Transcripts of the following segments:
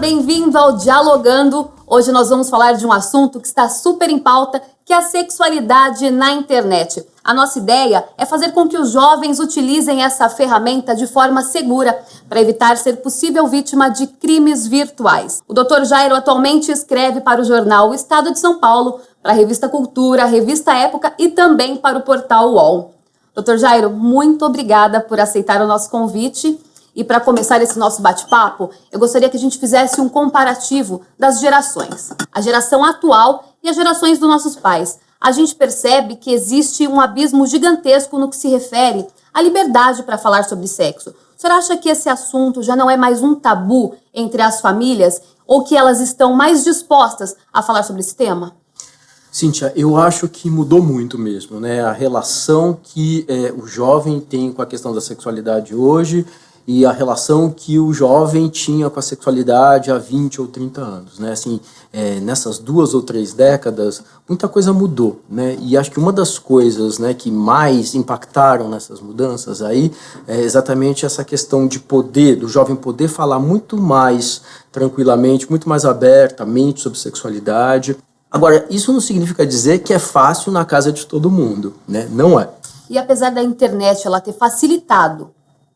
bem-vindo ao Dialogando. Hoje nós vamos falar de um assunto que está super em pauta, que é a sexualidade na internet. A nossa ideia é fazer com que os jovens utilizem essa ferramenta de forma segura para evitar ser possível vítima de crimes virtuais. O Dr. Jairo atualmente escreve para o jornal O Estado de São Paulo, para a revista Cultura, a revista Época e também para o portal UOL. Dr. Jairo, muito obrigada por aceitar o nosso convite. E para começar esse nosso bate-papo, eu gostaria que a gente fizesse um comparativo das gerações. A geração atual e as gerações dos nossos pais. A gente percebe que existe um abismo gigantesco no que se refere à liberdade para falar sobre sexo. O senhor acha que esse assunto já não é mais um tabu entre as famílias ou que elas estão mais dispostas a falar sobre esse tema? Cíntia, eu acho que mudou muito mesmo, né? A relação que o jovem tem com a questão da sexualidade hoje e a relação que o jovem tinha com a sexualidade há 20 ou 30 anos, né? Assim, nessas 2 ou 3 décadas, muita coisa mudou, né? E acho que uma das coisas, né, que mais impactaram nessas mudanças aí é exatamente essa questão de poder, do jovem poder falar muito mais tranquilamente, muito mais abertamente sobre sexualidade. Agora, isso não significa dizer que é fácil na casa de todo mundo, né? Não é. E apesar da internet ela ter facilitado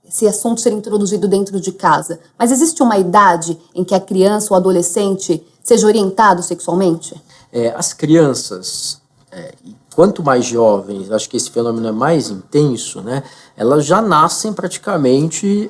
esse assunto ser introduzido dentro de casa, mas existe uma idade em que a criança ou adolescente seja orientado sexualmente? As crianças, quanto mais jovens, acho que esse fenômeno é mais intenso, né? Elas já nascem praticamente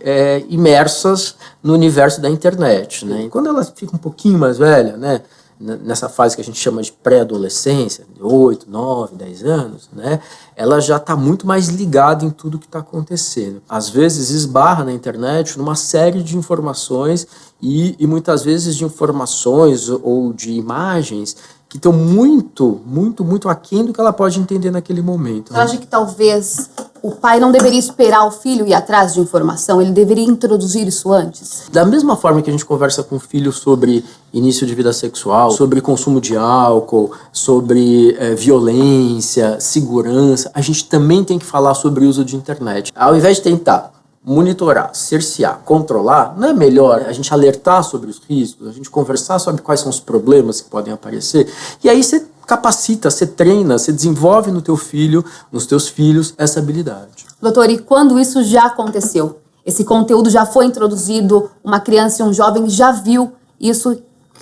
imersas no universo da internet, né? E quando elas ficam um pouquinho mais velhas, né? Nessa fase que a gente chama de pré-adolescência, de 8, 9, 10 anos, né, ela já está muito mais ligada em tudo que está acontecendo. Às vezes esbarra na internet numa série de informações e muitas vezes de informações ou de imagens que estão muito aquém do que ela pode entender naquele momento. Você acha que talvez o pai não deveria esperar o filho ir atrás de informação, ele deveria introduzir isso antes? Da mesma forma que a gente conversa com o filho sobre início de vida sexual, sobre consumo de álcool, sobre violência, segurança, a gente também tem que falar sobre o uso de internet. Ao invés de tentar monitorar, cercear, controlar, não é melhor a gente alertar sobre os riscos, a gente conversar sobre quais são os problemas que podem aparecer, e aí você capacita, você treina, você desenvolve no teu filho, nos teus filhos, essa habilidade. Doutor, e quando isso já aconteceu? Esse conteúdo já foi introduzido, uma criança e um jovem já viu isso, o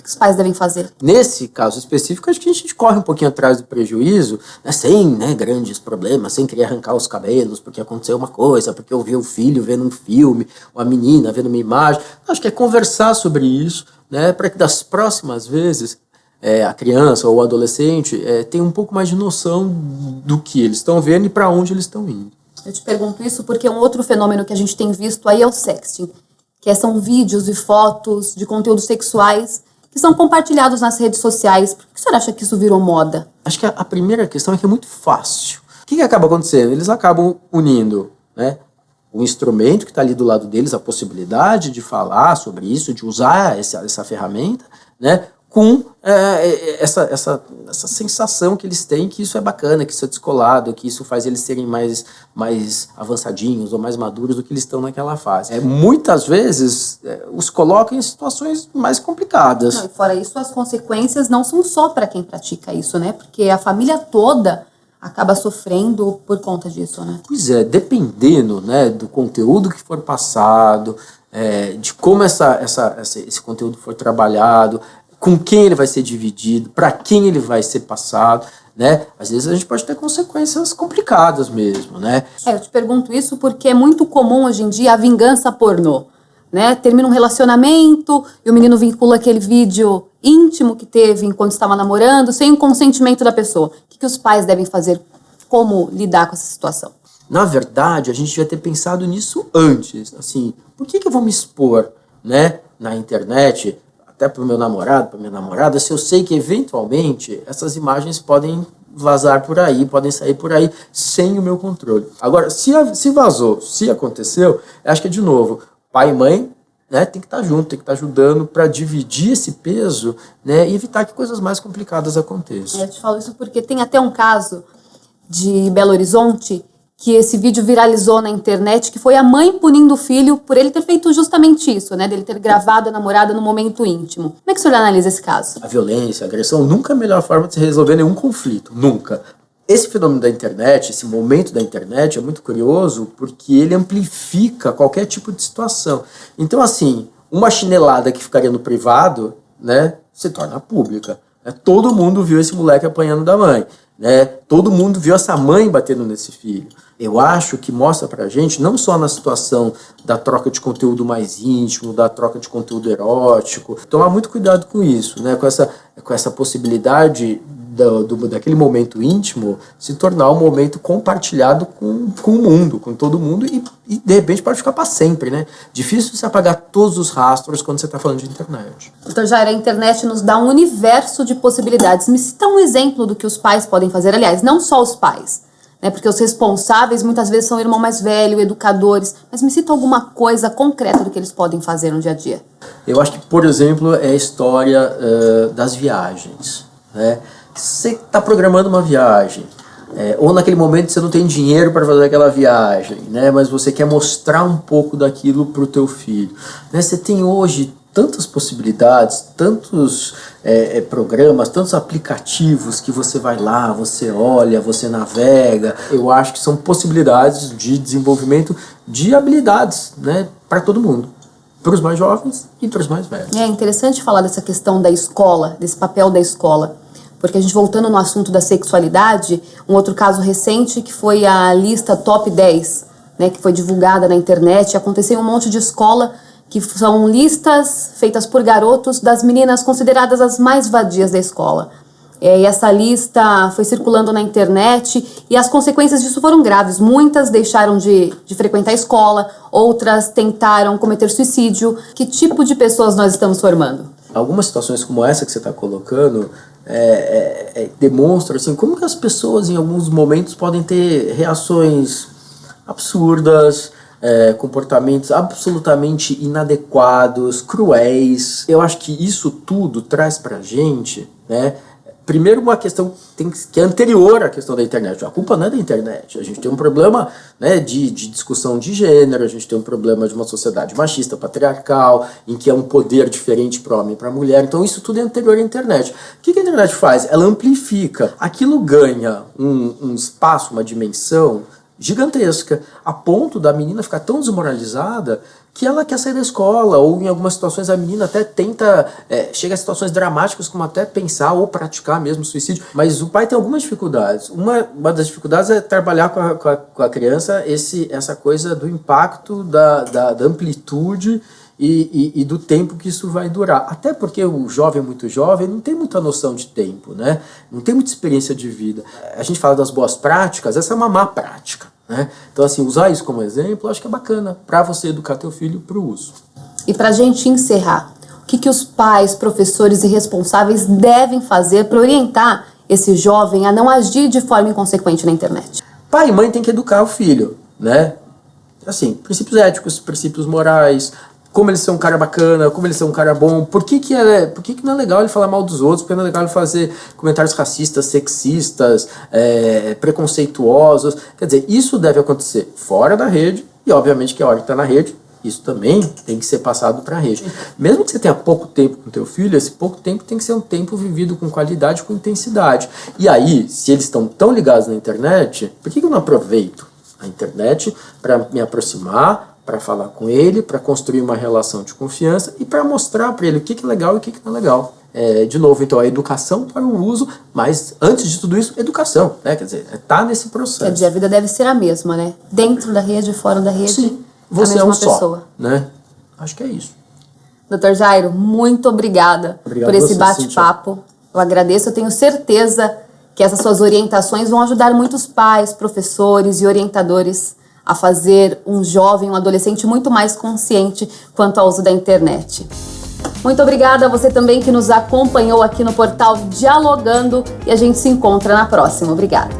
que os pais devem fazer? Nesse caso específico, acho que a gente corre um pouquinho atrás do prejuízo, né, sem grandes problemas, sem querer arrancar os cabelos, porque aconteceu uma coisa, porque eu vi o filho vendo um filme, uma menina vendo uma imagem. Acho que é conversar sobre isso, né, para que das próximas vezes a criança ou o adolescente tenha um pouco mais de noção do que eles estão vendo e para onde eles estão indo. Eu te pergunto isso porque um outro fenômeno que a gente tem visto aí é o sexting, que são vídeos e fotos de conteúdos sexuais que são compartilhados nas redes sociais. Por que o senhor acha que isso virou moda? Acho que a primeira questão é que é muito fácil. O que acaba acontecendo? Eles acabam unindo, né, o instrumento que está ali do lado deles, a possibilidade de falar sobre isso, de usar essa ferramenta, né, com essa sensação que eles têm que isso é bacana, que isso é descolado, que isso faz eles serem mais avançadinhos ou mais maduros do que eles estão naquela fase. Muitas vezes os colocam em situações mais complicadas. Não, e fora isso, as consequências não são só para quem pratica isso, né? Porque a família toda acaba sofrendo por conta disso, né? Pois é, dependendo, né, do conteúdo que for passado, de como esse conteúdo for trabalhado, com quem ele vai ser dividido, para quem ele vai ser passado, né? Às vezes a gente pode ter consequências complicadas mesmo, né? Eu te pergunto isso porque é muito comum hoje em dia a vingança pornô, né? Termina um relacionamento e o menino vincula aquele vídeo íntimo que teve enquanto estava namorando, sem o consentimento da pessoa. O que os pais devem fazer? Como lidar com essa situação? Na verdade, a gente devia ter pensado nisso antes. Assim, por que eu vou me expor, né, na internet, até para o meu namorado, para minha namorada, se eu sei que eventualmente essas imagens podem vazar por aí, podem sair por aí sem o meu controle. Agora, se vazou, se aconteceu, acho que de novo, pai e mãe, né, tem que estar junto, tem que estar ajudando para dividir esse peso, né, e evitar que coisas mais complicadas aconteçam. Eu te falo isso porque tem até um caso de Belo Horizonte que esse vídeo viralizou na internet, que foi a mãe punindo o filho por ele ter feito justamente isso, né? Dele ter gravado a namorada no momento íntimo. Como é que o senhor analisa esse caso? A violência, a agressão nunca é a melhor forma de se resolver nenhum conflito, nunca. Esse fenômeno da internet, esse momento da internet é muito curioso porque ele amplifica qualquer tipo de situação. Então, assim, uma chinelada que ficaria no privado, né, se torna pública. Todo mundo viu esse moleque apanhando da mãe, né? Todo mundo viu essa mãe batendo nesse filho. Eu acho que mostra pra gente, não só na situação da troca de conteúdo mais íntimo, da troca de conteúdo erótico, tomar muito cuidado com isso, né? Com essa possibilidade daquele momento íntimo se tornar um momento compartilhado com o mundo, com todo mundo, e de repente pode ficar para sempre, né? Difícil você apagar todos os rastros quando você está falando de internet. Doutor Jair, a internet nos dá um universo de possibilidades. Me cita um exemplo do que os pais podem fazer, aliás, não só os pais, né? Porque os responsáveis muitas vezes são o irmão mais velho, educadores, mas me cita alguma coisa concreta do que eles podem fazer no dia a dia. Eu acho que, por exemplo, é a história das viagens, né? Você está programando uma viagem, ou naquele momento você não tem dinheiro para fazer aquela viagem, né? Mas você quer mostrar um pouco daquilo para o teu filho, né? Você tem hoje tantas possibilidades, tantos programas, tantos aplicativos que você vai lá, você olha, você navega. Eu acho que são possibilidades de desenvolvimento de habilidades, né, para todo mundo. Para os mais jovens e para os mais velhos. É interessante falar dessa questão da escola, desse papel da escola. Porque a gente, voltando no assunto da sexualidade, um outro caso recente que foi a lista Top 10, né, que foi divulgada na internet, aconteceu em um monte de escola, que são listas feitas por garotos das meninas consideradas as mais vadias da escola. E essa lista foi circulando na internet e as consequências disso foram graves. Muitas deixaram de frequentar a escola, outras tentaram cometer suicídio. Que tipo de pessoas nós estamos formando? Algumas situações como essa que você está colocando demonstram assim, como que as pessoas em alguns momentos podem ter reações absurdas, comportamentos absolutamente inadequados, cruéis. Eu acho que isso tudo traz pra gente, né, primeiro uma questão que é anterior à questão da internet. A culpa não é da internet. A gente tem um problema, né, de discussão de gênero, a gente tem um problema de uma sociedade machista, patriarcal, em que é um poder diferente para o homem e para a mulher. Então isso tudo é anterior à internet. O que a internet faz? Ela amplifica. Aquilo ganha um espaço, uma dimensão gigantesca, a ponto da menina ficar tão desmoralizada que ela quer sair da escola, ou em algumas situações a menina até tenta, chega a situações dramáticas como até pensar ou praticar mesmo suicídio, mas o pai tem algumas dificuldades. Uma das dificuldades é trabalhar com a criança essa coisa do impacto, da amplitude e do tempo que isso vai durar. Até porque o jovem muito jovem não tem muita noção de tempo, né? Não tem muita experiência de vida. A gente fala das boas práticas, essa é uma má prática, né? Então, assim, usar isso como exemplo, eu acho que é bacana para você educar teu filho para o uso. E para a gente encerrar, o que os pais, professores e responsáveis devem fazer para orientar esse jovem a não agir de forma inconsequente na internet? Pai e mãe têm que educar o filho, né? Assim, princípios éticos, princípios morais, como ele ser um cara bacana, como ele ser um cara bom, por que não é legal ele falar mal dos outros, por que não é legal ele fazer comentários racistas, sexistas, preconceituosos. Quer dizer, isso deve acontecer fora da rede, e obviamente que a hora que está na rede, isso também tem que ser passado para a rede. Mesmo que você tenha pouco tempo com teu filho, esse pouco tempo tem que ser um tempo vivido com qualidade, com intensidade. E aí, se eles estão tão ligados na internet, por que eu não aproveito a internet para me aproximar, para falar com ele, para construir uma relação de confiança e para mostrar para ele o que é legal e o que não é legal. De novo, então, a educação para o uso, mas antes de tudo isso, educação, né? Quer dizer, tá nesse processo. Quer dizer, a vida deve ser a mesma, né? Dentro da rede, fora da rede. Sim, você a mesma é um pessoa. só, né? Acho que é isso. Dr. Jairo, muito obrigada por esse bate-papo. Eu agradeço, eu tenho certeza que essas suas orientações vão ajudar muitos pais, professores e orientadores a fazer um jovem, um adolescente muito mais consciente quanto ao uso da internet. Muito obrigada a você também que nos acompanhou aqui no portal Dialogando e a gente se encontra na próxima. Obrigada.